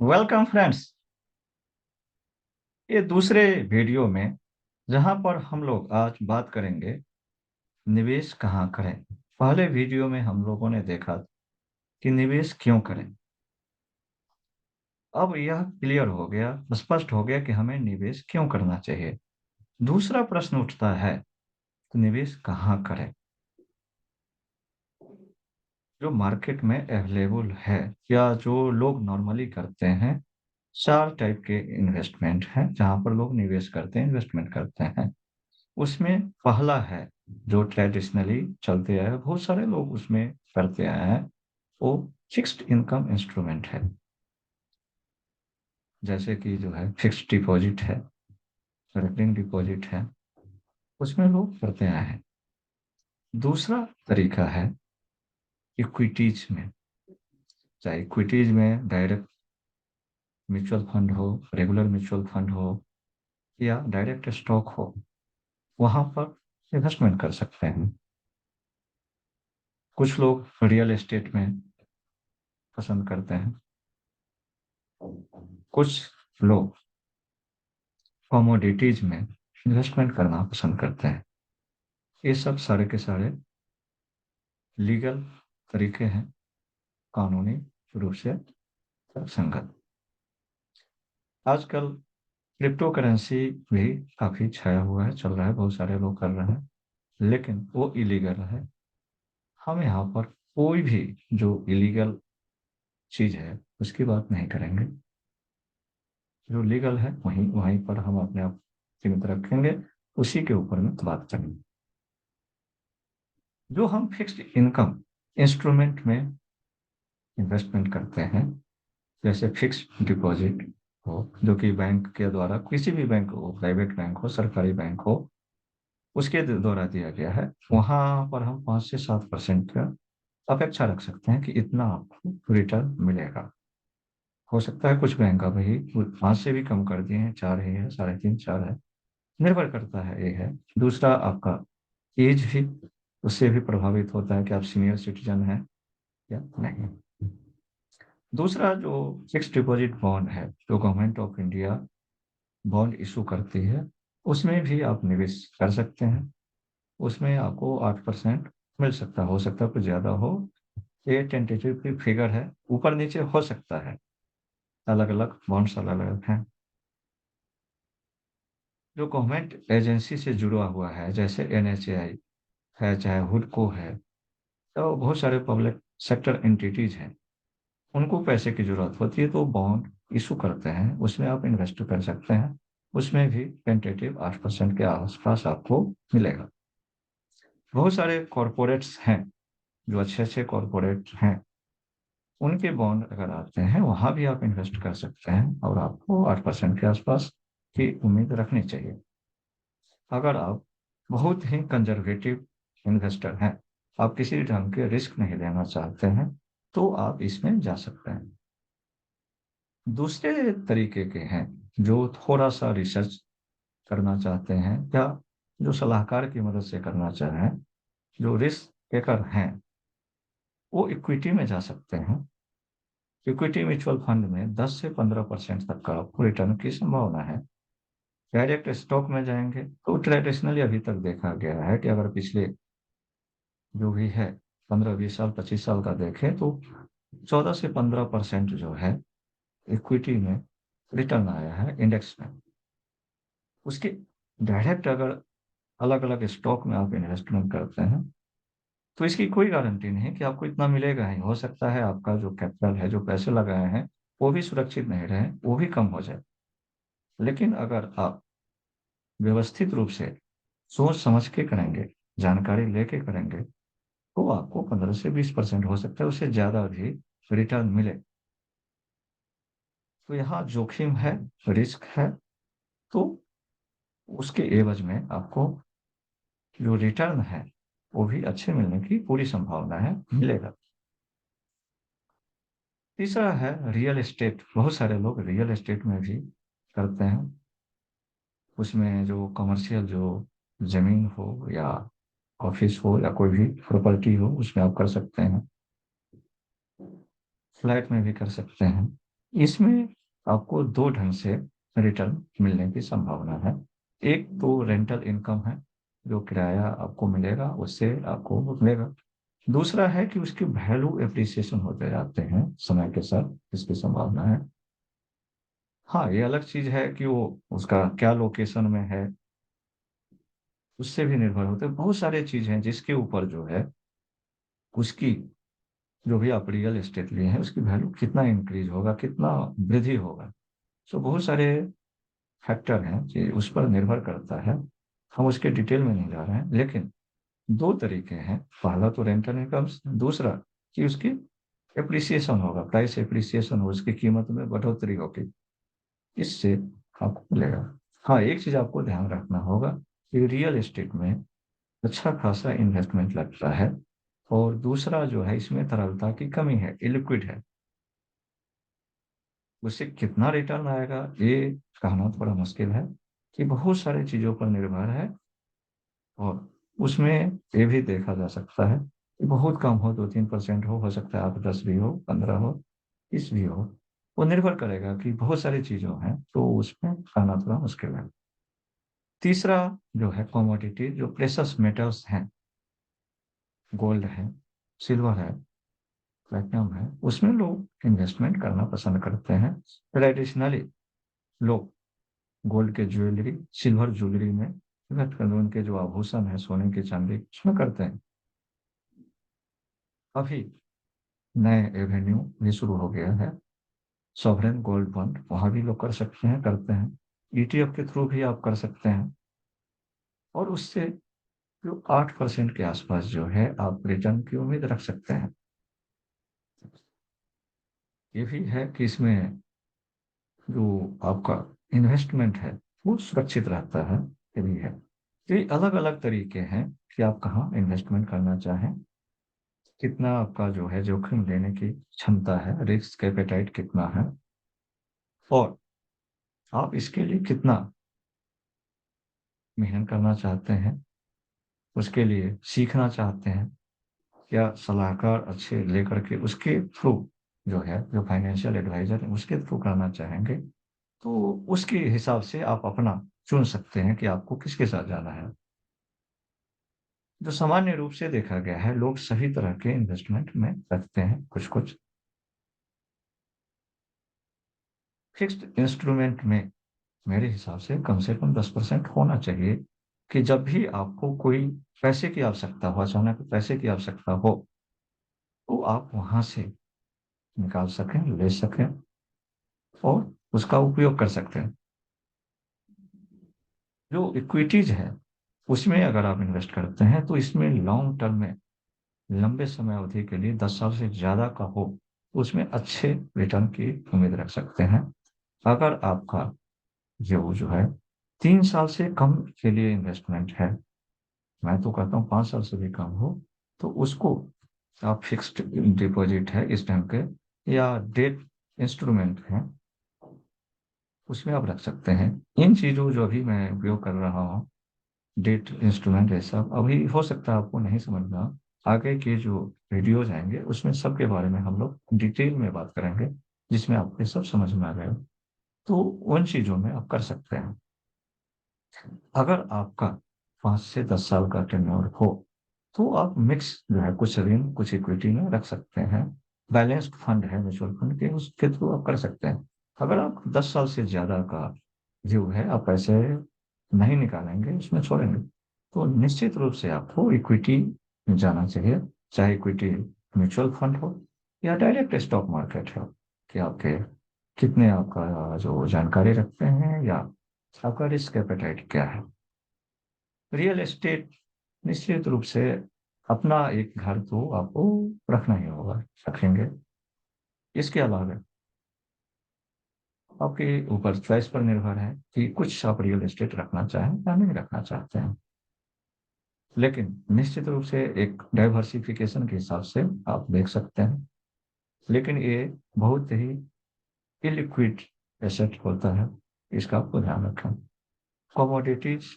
Welcome friends. ये दूसरे video में जहां पर हम लोग आज बात करेंगे निवेश कहाँ करें। पहले वीडियो में हम लोगों ने देखा कि निवेश क्यों करें। अब यह क्लियर हो गया, स्पष्ट हो गया कि हमें निवेश क्यों करना चाहिए। दूसरा प्रश्न उठता है कि निवेश कहाँ करें। जो मार्केट में अवेलेबल है या जो लोग नॉर्मली करते हैं, चार टाइप के इन्वेस्टमेंट हैं जहां पर लोग निवेश करते हैं, इन्वेस्टमेंट करते हैं। उसमें पहला है जो ट्रेडिशनली चलते आए, बहुत सारे लोग उसमें करते आए हैं, वो फिक्स्ड इनकम इंस्ट्रूमेंट है। जैसे कि जो है फिक्स्ड डिपॉजिट है, रेकरिंग डिपॉजिट है, उसमें लोग करते आए हैं। दूसरा तरीका है इक्विटीज में। चाहे इक्विटीज में डायरेक्ट म्यूचुअल फंड हो, रेगुलर म्यूचुअल फंड हो या डायरेक्ट स्टॉक हो, वहां पर इन्वेस्टमेंट कर सकते हैं। कुछ लोग रियल एस्टेट में पसंद करते हैं, कुछ लोग कमोडिटीज में इन्वेस्टमेंट करना पसंद करते हैं। ये सब सारे के सारे लीगल तरीके हैं, कानूनी रूप से संगत। आजकल क्रिप्टो करेंसी भी काफी छाया हुआ है, चल रहा है, बहुत सारे लोग कर रहे हैं, लेकिन वो इलीगल है। हम यहाँ पर कोई भी जो इलीगल चीज है उसकी बात नहीं करेंगे। जो लीगल है वहीं वहीं पर हम अपने आप सीमित रखेंगे, उसी के ऊपर में बात करेंगे। जो हम फिक्स्ड इनकम इंस्ट्रूमेंट में इन्वेस्टमेंट करते हैं, जैसे फिक्स्ड डिपॉजिट हो, जो कि बैंक के द्वारा, किसी भी बैंक हो, प्राइवेट बैंक हो, सरकारी बैंक हो, उसके द्वारा दिया गया है, वहां पर हम 5 से 7% का अपेक्षा रख सकते हैं कि इतना आपको रिटर्न मिलेगा। हो सकता है कुछ बैंक अब ही 5 से भी कम कर दिए हैं, 4 ही है, 3.5 4 है, निर्भर करता है। ये है। दूसरा आपका एज भी उससे भी प्रभावित होता है कि आप सीनियर सिटीजन हैं या नहीं। दूसरा जो फिक्स्ड डिपॉजिट बॉन्ड है, जो government of India bond issue करती है, उसमें भी आप निवेश कर सकते हैं। उसमें आपको 8% मिल सकता है, हो सकता है कुछ ज्यादा हो। ये टेंटेटिव की फिगर है, ऊपर नीचे हो सकता है, अलग अलग बॉन्ड्स अलग अलग हैं। जो गवर्नमेंट एजेंसी से जुड़ा हुआ है, जैसे NHAI है, चाहे हुडको है, तो बहुत सारे पब्लिक सेक्टर एंटिटीज हैं, उनको पैसे की जरूरत होती है तो बॉन्ड इशू करते हैं, उसमें आप इन्वेस्ट कर सकते हैं। उसमें भी टेंटेटिव 8% के आसपास आपको मिलेगा। बहुत सारे कॉरपोरेट्स हैं, जो अच्छे अच्छे कॉरपोरेट हैं, उनके बॉन्ड अगर आते हैं वहां भी आप इन्वेस्ट कर सकते हैं और आपको 8% के आसपास की उम्मीद रखनी चाहिए। अगर आप बहुत ही कंजर्वेटिव इन्वेस्टर हैं, आप किसी ढंग के रिस्क नहीं लेना चाहते हैं, तो आप इसमें जा सकते हैं। दूसरे तरीके के हैं जो थोड़ा सा रिसर्च करना चाहते हैं या जो सलाहकार की मदद से करना चाहें, जो रिस्क टेकर हैं, वो इक्विटी में जा सकते हैं। इक्विटी म्यूचुअल फंड में 10 से 15% तक का आपको रिटर्न की संभावना है। डायरेक्ट स्टॉक में जाएंगे तो ट्रेडिशनली अभी तक देखा गया है कि अगर पिछले जो भी है 15 20 साल 25 साल का देखें तो 14 से 15% जो है इक्विटी में रिटर्न आया है इंडेक्स में। उसके डायरेक्ट अगर अलग अलग स्टॉक में आप इन्वेस्टमेंट करते हैं तो इसकी कोई गारंटी नहीं कि आपको इतना मिलेगा ही। हो सकता है आपका जो कैपिटल है, जो पैसे लगाए हैं, वो भी सुरक्षित नहीं रहे, वो भी कम हो जाए। लेकिन अगर आप व्यवस्थित रूप से सोच समझ के करेंगे, जानकारी लेके करेंगे, तो आपको 15 से 20% हो सकता है, उससे ज्यादा भी रिटर्न मिले। तो यहाँ जोखिम है, रिस्क है, तो उसके एवज में आपको जो रिटर्न है वो भी अच्छे मिलने की पूरी संभावना है, मिलेगा। तीसरा है रियल एस्टेट। बहुत सारे लोग रियल एस्टेट में भी करते हैं। उसमें जो कमर्शियल जो जमीन हो या ऑफिस हो या कोई भी प्रॉपर्टी हो, उसमें आप कर सकते हैं। फ्लैट में भी कर सकते हैं। इसमें आपको दो ढंग से रिटर्न मिलने की संभावना है। एक तो रेंटल इनकम है, जो किराया आपको मिलेगा उससे आपको वो मिलेगा। दूसरा है कि उसकी वैल्यू एप्रिसिएशन होते जाते हैं समय के साथ, इसकी संभावना है। हाँ, ये अलग चीज है कि वो उसका क्या लोकेशन में है, उससे भी निर्भर होते हैं। बहुत सारे चीज हैं जिसके ऊपर जो है उसकी, जो भी आप रियल एस्टेट लिए हैं उसकी वैल्यू कितना इंक्रीज होगा, कितना वृद्धि होगा। सो बहुत सारे फैक्टर हैं कि उस पर निर्भर करता है। हम उसके डिटेल में नहीं जा रहे हैं, लेकिन दो तरीके हैं। पहला तो रेंटल इनकम, दूसरा कि उसकी एप्रिसिएशन होगा, प्राइस एप्रिसिएशन हो, उसकी कीमत में बढ़ोतरी होगी, इससे आपको मिलेगा। हाँ, एक चीज आपको ध्यान रखना होगा कि रियल एस्टेट में अच्छा खासा इन्वेस्टमेंट लगता है, और दूसरा जो है इसमें तरलता की कमी है, इलिक्विड है। उससे कितना रिटर्न आएगा ये कहना थोड़ा मुश्किल है, कि बहुत सारी चीजों पर निर्भर है। और उसमें ये भी देखा जा सकता है कि बहुत कम हो, 2-3% हो सकता है, 8-10 भी हो, 15 हो, 20 भी हो। वो निर्भर करेगा कि बहुत सारी चीजों हैं, तो उसमें कहना थोड़ा मुश्किल है। तीसरा जो है कमोडिटी, जो प्रेशस मेटल्स हैं, गोल्ड है, सिल्वर है, प्लेटिनम है, उसमें लोग इन्वेस्टमेंट करना पसंद करते हैं। ट्रेडिशनली लोग गोल्ड के ज्वेलरी, सिल्वर ज्वेलरी में इन्वेस्ट करते हैं, उनके जो आभूषण है सोने की चांदी उसमें करते हैं। अभी नए एवेन्यू भी शुरू हो गया है, सॉवरेन गोल्ड फंड, वहां भी लोग कर सकते हैं, करते हैं। ईटीएफ के थ्रू भी आप कर सकते हैं, और उससे जो 8% के आसपास जो है आप रिटर्न की उम्मीद रख सकते हैं। ये भी है कि इसमें जो आपका इन्वेस्टमेंट है वो सुरक्षित रहता है, ये भी है। तो ये अलग अलग तरीके हैं कि आप कहाँ इन्वेस्टमेंट करना चाहें, कितना आपका जो है जोखिम लेने की क्षमता है, रिस्क एपेटाइट कितना है, और आप इसके लिए कितना मेहनत करना चाहते हैं, उसके लिए सीखना चाहते हैं, या सलाहकार अच्छे लेकर के उसके थ्रू जो है, जो फाइनेंशियल एडवाइजर है उसके थ्रू करना चाहेंगे, तो उसके हिसाब से आप अपना चुन सकते हैं कि आपको किसके साथ जाना है। जो सामान्य रूप से देखा गया है, लोग सभी तरह के इन्वेस्टमेंट में रखते हैं कुछ कुछ। फिक्स्ड इंस्ट्रूमेंट में मेरे हिसाब से कम 10% होना चाहिए, कि जब भी आपको कोई पैसे की आवश्यकता हो, अचानक पैसे की आवश्यकता हो, तो आप वहां से निकाल सकें, ले सकें, और उसका उपयोग कर सकते हैं। जो इक्विटीज है उसमें अगर आप इन्वेस्ट करते हैं तो इसमें लॉन्ग टर्म में, लंबे समय अवधि के लिए 10 साल से ज्यादा का हो, तो उसमें अच्छे रिटर्न की उम्मीद रख सकते हैं। अगर आपका जो है 3 साल से कम के लिए इन्वेस्टमेंट है, मैं तो कहता हूँ 5 साल से भी कम हो, तो उसको आप फिक्स्ड डिपॉजिट है इस ढंग के, या डेट इंस्ट्रूमेंट है, उसमें आप रख सकते हैं। इन चीजों जो अभी मैं उपयोग कर रहा हूँ, डेट इंस्ट्रूमेंट है सब, अभी हो सकता है आपको नहीं समझना, आगे के जो वीडियोज आएंगे उसमें सबके बारे में हम लोग डिटेल में बात करेंगे, जिसमें आपको ये सब समझ में आ गए। तो उन चीजों में आप कर सकते हैं। अगर आपका 5 से 10 साल का टेन्योर हो, तो आप मिक्स जो है, कुछ ऋण कुछ इक्विटी में रख सकते हैं। बैलेंस्ड फंड है म्यूचुअल फंड के, उसके थ्रू आप कर सकते हैं। अगर आप 10 साल से ज्यादा का व्यू है, आप पैसे नहीं निकालेंगे, उसमें छोड़ेंगे, तो निश्चित रूप से आपको इक्विटी में जाना चाहिए। चाहे इक्विटी म्यूचुअल फंड हो या डायरेक्ट स्टॉक मार्केट हो, कि आपके कितने आपका जो जानकारी रखते हैं, या आपका रिस्क एपेटाइट क्या है। रियल एस्टेट निश्चित रूप से अपना एक घर तो आपको रखना ही होगा, रखेंगे। इसके अलावा आपके ऊपर चॉइस पर निर्भर है कि कुछ आप रियल एस्टेट रखना चाहें या नहीं रखना चाहते हैं। लेकिन निश्चित रूप से एक डाइवर्सिफिकेशन के हिसाब से आप देख सकते हैं, लेकिन ये बहुत ही इलिक्विड एसेट होता है, इसका आपको ध्यान रखें। कमोडिटीज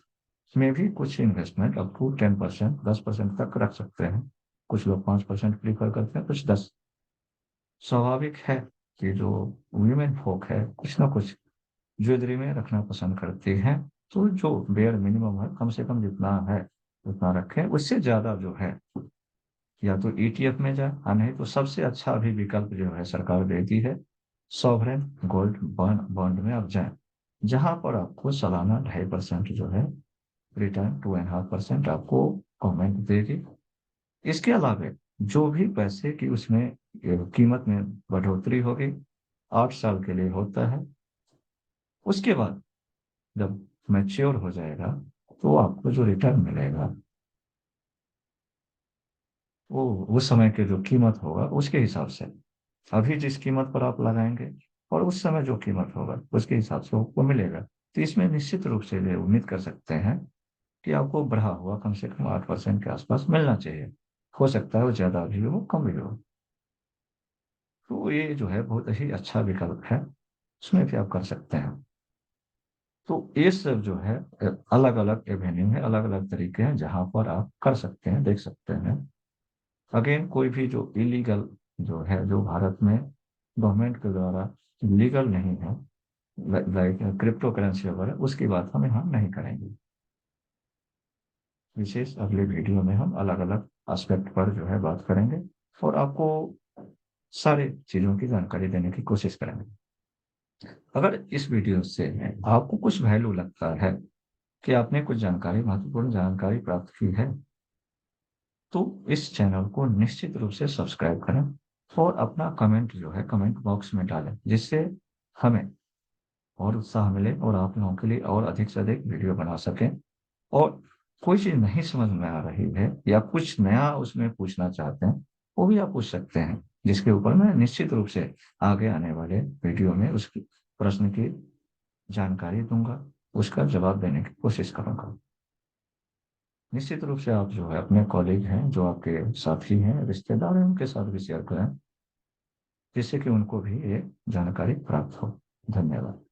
में भी कुछ इन्वेस्टमेंट अप टू 10%, 10% तक रख सकते हैं। कुछ लोग 5% प्रीफर करते हैं, कुछ 10। स्वाभाविक है कि जो वीमेन फोक है कुछ ना कुछ ज्वेलरी में रखना पसंद करती हैं, तो जो बेयर मिनिमम है कम से कम जितना है उतना रखें। उससे ज्यादा जो है या तो ईटीएफ में जाए, और नहीं तो सबसे अच्छा अभी विकल्प जो है सरकार देती है, सॉवरेन गोल्ड बॉन्ड बॉन्ड में आप जाएं, जहां पर आपको सालाना 2.5% जो है रिटर्न, 2.5% आपको गवर्नमेंट देगी। इसके अलावा जो भी पैसे की उसमें कीमत में बढ़ोतरी होगी 8 साल के लिए होता है। उसके बाद जब मैच्योर हो जाएगा तो आपको जो रिटर्न मिलेगा वो उस समय के जो कीमत होगा उसके हिसाब से, अभी जिस कीमत पर आप लगाएंगे और उस समय जो कीमत होगा उसके हिसाब से आपको मिलेगा। तो इसमें निश्चित रूप से ये उम्मीद कर सकते हैं कि आपको बढ़ा हुआ कम से कम 8% के आसपास मिलना चाहिए। हो सकता है वो ज्यादा भी हो कम भी हो। तो ये जो है बहुत ही अच्छा विकल्प है, उसमें भी आप कर सकते हैं। तो ये सब जो है अलग अलग एवेन्यू है, अलग अलग तरीके हैं जहां पर आप कर सकते हैं, देख सकते हैं। अगेन कोई भी जो इलीगल जो है, जो भारत में गवर्नमेंट के द्वारा लीगल नहीं है, लाइक क्रिप्टो करेंसी वगैरह, उसकी बात हम यहाँ नहीं करेंगे। विशेष अगले वीडियो में हम अलग अलग एस्पेक्ट पर जो है बात करेंगे और आपको सारी चीजों की जानकारी देने की कोशिश करेंगे। अगर इस वीडियो से आपको कुछ वैल्यू लगता है कि आपने कुछ जानकारी, महत्वपूर्ण जानकारी प्राप्त की है, तो इस चैनल को निश्चित रूप से सब्सक्राइब करें और अपना कमेंट जो है कमेंट बॉक्स में डालें, जिससे हमें और उत्साह मिले और आप लोगों के लिए और अधिक से अधिक वीडियो बना सकें। और कोई चीज नहीं समझ में आ रही है या कुछ नया उसमें पूछना चाहते हैं, वो भी आप पूछ सकते हैं, जिसके ऊपर मैं निश्चित रूप से आगे आने वाले वीडियो में उस प्रश्न की जानकारी दूंगा, उसका जवाब देने की कोशिश करूंगा। निश्चित रूप से आप जो है अपने कॉलेज हैं, जो आपके साथी हैं, रिश्तेदार हैं, उनके साथ भी शेयर करें, जिससे कि उनको भी ये जानकारी प्राप्त हो। धन्यवाद।